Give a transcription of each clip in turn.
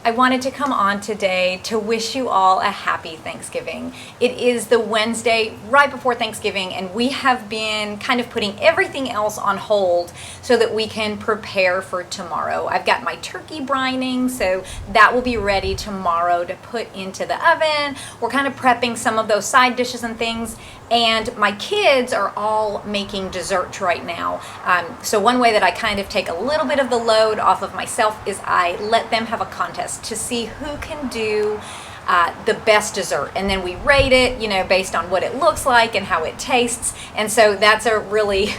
I wanted to come on today to wish you all a happy Thanksgiving. It is the Wednesday right before Thanksgiving, and we have been kind of putting everything else on hold so that we can prepare for tomorrow. I've got my turkey brining, so that will be ready tomorrow to put into the oven. We're kind of prepping some of those side dishes and things, and my kids are all making desserts right now. So one way that I kind of take a little bit of the load off of myself is I let them have a contest to see who can do the best dessert, and then we rate it, based on what it looks like and how it tastes. And so that's a really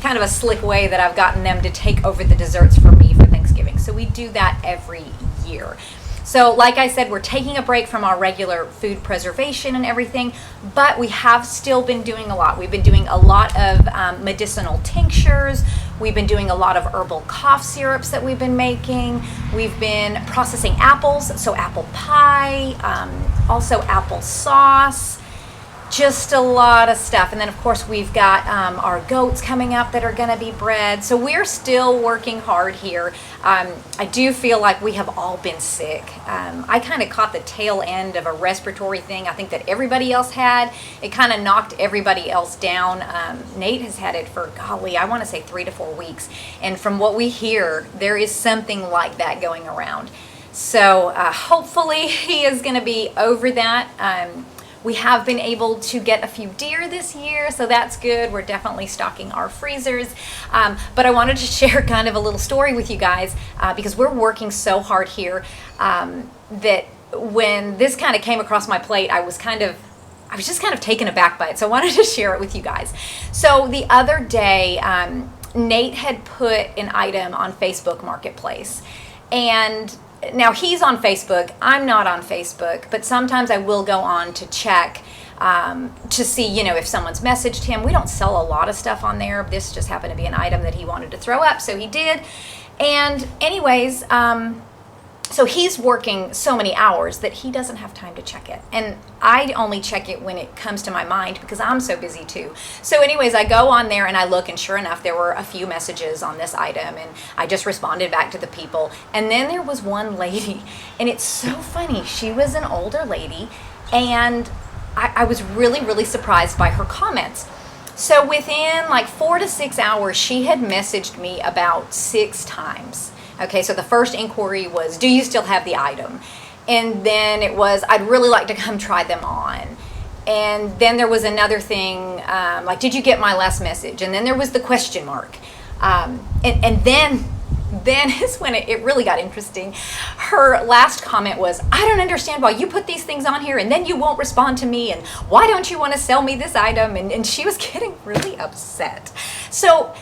kind of a slick way that I've gotten them to take over the desserts for me for Thanksgiving. So we do that every year. So like I said, we're taking a break from our regular food preservation and everything, but we have still been doing a lot. We've been doing a lot of medicinal tinctures. We've been doing a lot of herbal cough syrups that we've been making. We've been processing apples, so apple pie, also apple sauce, just a lot of stuff. And then of course we've got our goats coming up that are going to be bred. So we're still working hard here. I do feel like we have all been sick. I kind of caught the tail end of a respiratory thing I think that everybody else had. It kind of knocked everybody else down. Nate has had it for, golly, I want to say 3 to 4 weeks. And from what we hear, there is something like that going around. So hopefully he is going to be over that. We have been able to get a few deer this year, so that's good. We're definitely stocking our freezers. But I wanted to share kind of a little story with you guys because we're working so hard here that when this kind of came across my plate, I was just kind of taken aback by it. So I wanted to share it with you guys. So the other day, Nate had put an item on Facebook Marketplace, and now he's on Facebook, I'm not on Facebook, but sometimes I will go on to check to see, if someone's messaged him. We don't sell a lot of stuff on there. This just happened to be an item that he wanted to throw up, so he did. And anyways, so he's working so many hours that he doesn't have time to check it. And I only check it when it comes to my mind because I'm so busy too. So anyways, I go on there and I look, and sure enough, there were a few messages on this item, and I just responded back to the people. And then there was one lady, and it's so funny. She was an older lady, and I was really, really surprised by her comments. So within like 4 to 6 hours, she had messaged me about 6 times. Okay, so the first inquiry was, do you still have the item? And then it was, I'd really like to come try them on. And then there was another thing, like, did you get my last message? And then there was the question mark. And then is when it really got interesting. Her last comment was, I don't understand why you put these things on here and then you won't respond to me, and why don't you want to sell me this item? And she was getting really upset. So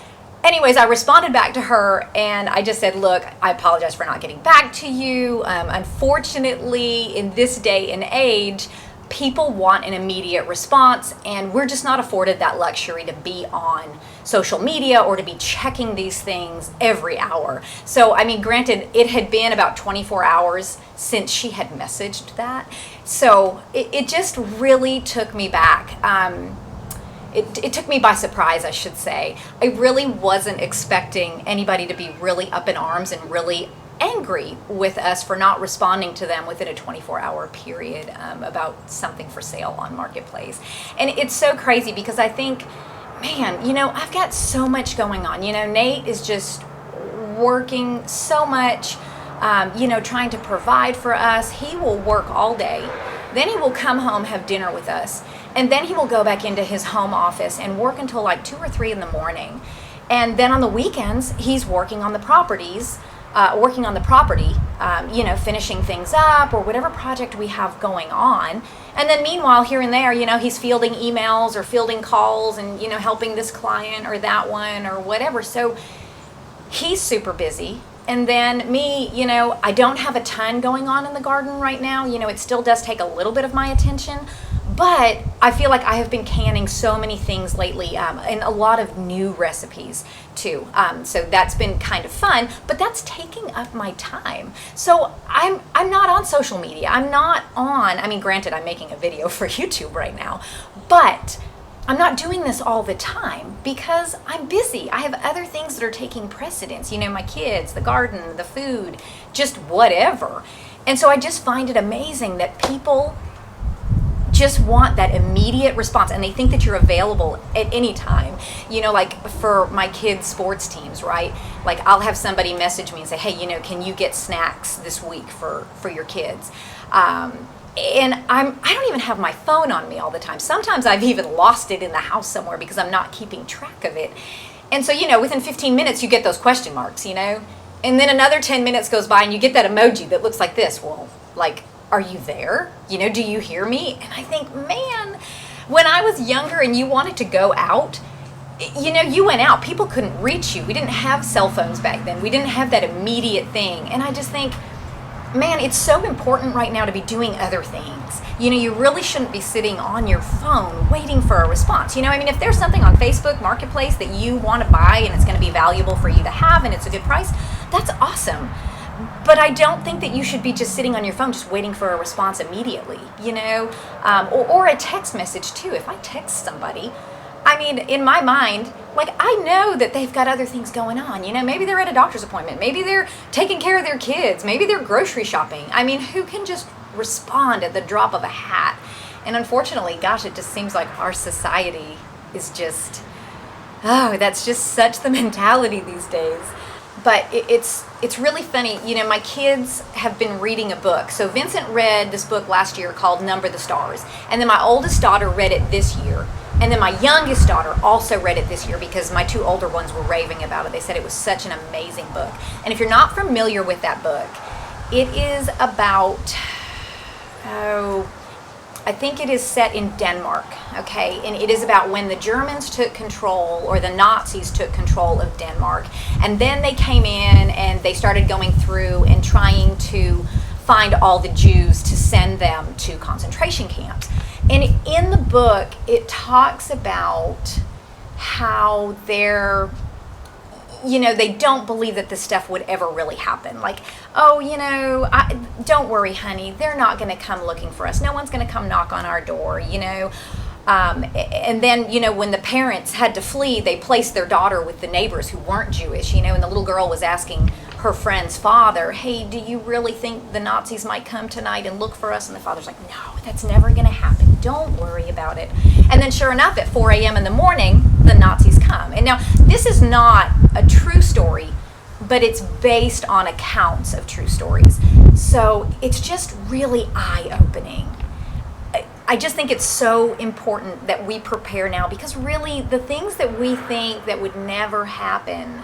anyways, I responded back to her and I just said, look, I apologize for not getting back to you. Unfortunately, in this day and age, people want an immediate response, and we're just not afforded that luxury to be on social media or to be checking these things every hour. So, I mean, granted, it had been about 24 hours since she had messaged that. So it just really took me back. It took me by surprise, I should say. I really wasn't expecting anybody to be really up in arms and really angry with us for not responding to them within a 24-hour period about something for sale on Marketplace. And it's so crazy because I think, man, I've got so much going on. Nate is just working so much, trying to provide for us. He will work all day. Then he will come home, have dinner with us. And then he will go back into his home office and work until like 2 or 3 in the morning. And then on the weekends, he's working on the properties, finishing things up or whatever project we have going on. And then meanwhile, here and there, he's fielding emails or fielding calls and, helping this client or that one or whatever. So he's super busy. And then me, I don't have a ton going on in the garden right now. It still does take a little bit of my attention. But I feel like I have been canning so many things lately, and a lot of new recipes too. So that's been kind of fun, but that's taking up my time. So I'm not on social media. I'm not on, I mean, granted, I'm making a video for YouTube right now, but I'm not doing this all the time because I'm busy. I have other things that are taking precedence. My kids, the garden, the food, just whatever. And so I just find it amazing that people just want that immediate response, and they think that you're available at any time. You know, like for my kids' sports teams, right? Like I'll have somebody message me and say, hey, you know, can you get snacks this week for your kids? And I don't even have my phone on me all the time. Sometimes I've even lost it in the house somewhere because I'm not keeping track of it. And so, you know, within 15 minutes you get those question marks, you know? And then another 10 minutes goes by and you get that emoji that looks like this. Well, like, are you there? You know, do you hear me? And I think, man, when I was younger and you wanted to go out, you know, you went out. People couldn't reach you. We didn't have cell phones back then. We didn't have that immediate thing. And I just think, man, it's so important right now to be doing other things. You know, you really shouldn't be sitting on your phone waiting for a response. You know, I mean, if there's something on Facebook Marketplace that you want to buy and it's going to be valuable for you to have and it's a good price, that's awesome. But I don't think that you should be just sitting on your phone just waiting for a response immediately, you know, or a text message too. If I text somebody, I mean, in my mind, like I know that they've got other things going on, you know, maybe they're at a doctor's appointment, maybe they're taking care of their kids, maybe they're grocery shopping. I mean, who can just respond at the drop of a hat? And unfortunately, gosh, it just seems like our society is just, oh, that's just such the mentality these days. But it's really funny. You know, my kids have been reading a book. So Vincent read this book last year called Number the Stars. And then my oldest daughter read it this year. And then my youngest daughter also read it this year because my two older ones were raving about it. They said it was such an amazing book. And if you're not familiar with that book, it is about, I think it is set in Denmark, okay? And it is about when the Germans took control, or the Nazis took control of Denmark. And then they came in and they started going through and trying to find all the Jews to send them to concentration camps. And in the book, it talks about how they're, you know, they don't believe that this stuff would ever really happen. Like, oh, you know, don't worry, honey, they're not going to come looking for us. No one's going to come knock on our door, you know. And then, you know, when the parents had to flee, they placed their daughter with the neighbors who weren't Jewish, you know, and the little girl was asking her friend's father, hey, do you really think the Nazis might come tonight and look for us? And the father's like, no, that's never going to happen. Don't worry about it. And then sure enough, at 4 a.m. in the morning, the Nazis come. And now, this is not a true story, but it's based on accounts of true stories. So it's just really eye-opening. I just think it's so important that we prepare now, because really the things that we think that would never happen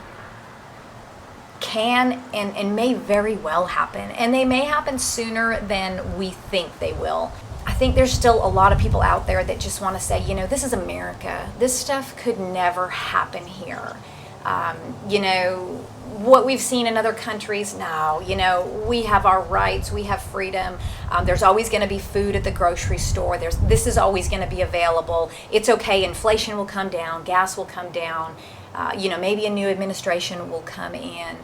can and may very well happen, and they may happen sooner than we think they will. I think there's still a lot of people out there that just want to say, you know, this is America. This stuff could never happen here. You know, what we've seen in other countries, no, you know, we have our rights, we have freedom. There's always going to be food at the grocery store. This is always going to be available. It's okay. Inflation will come down. Gas will come down. You know, maybe a new administration will come in.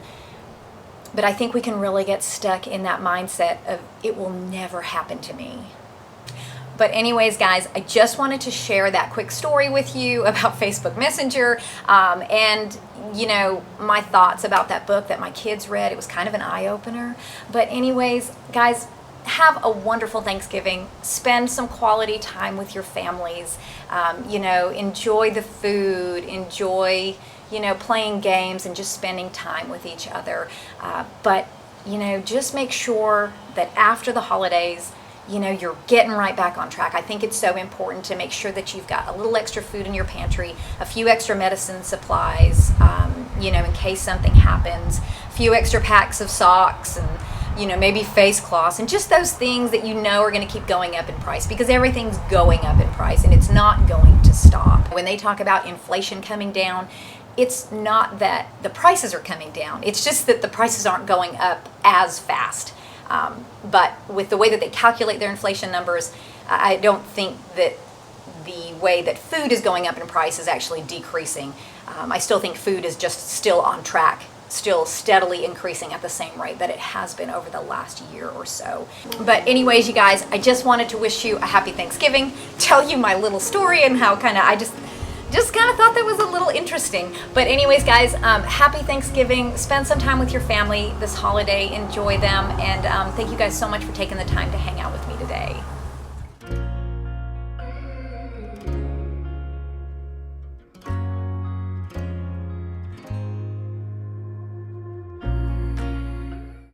But I think we can really get stuck in that mindset of it will never happen to me. But anyways, guys, I just wanted to share that quick story with you about Facebook Messenger, and, you know, my thoughts about that book that my kids read. It was kind of an eye-opener. But anyways, guys, have a wonderful Thanksgiving. Spend some quality time with your families. You know, enjoy the food, enjoy, you know, playing games and just spending time with each other. But, you know, just make sure that after the holidays, you know, you're getting right back on track. I think it's so important to make sure that you've got a little extra food in your pantry, a few extra medicine supplies, you know, in case something happens, a few extra packs of socks, and, you know, maybe face cloths, and just those things that you know are going to keep going up in price, because everything's going up in price and it's not going to stop. When they talk about inflation coming down, it's not that the prices are coming down. It's just that the prices aren't going up as fast. But with the way that they calculate their inflation numbers, I don't think that the way that food is going up in price is actually decreasing. I still think food is just still on track, still steadily increasing at the same rate that it has been over the last year or so. But anyways, you guys, I just wanted to wish you a happy Thanksgiving, tell you my little story and how kind of I just just kind of thought that was a little interesting. But anyways, guys, happy Thanksgiving. Spend some time with your family this holiday. Enjoy them. And thank you guys so much for taking the time to hang out with me today.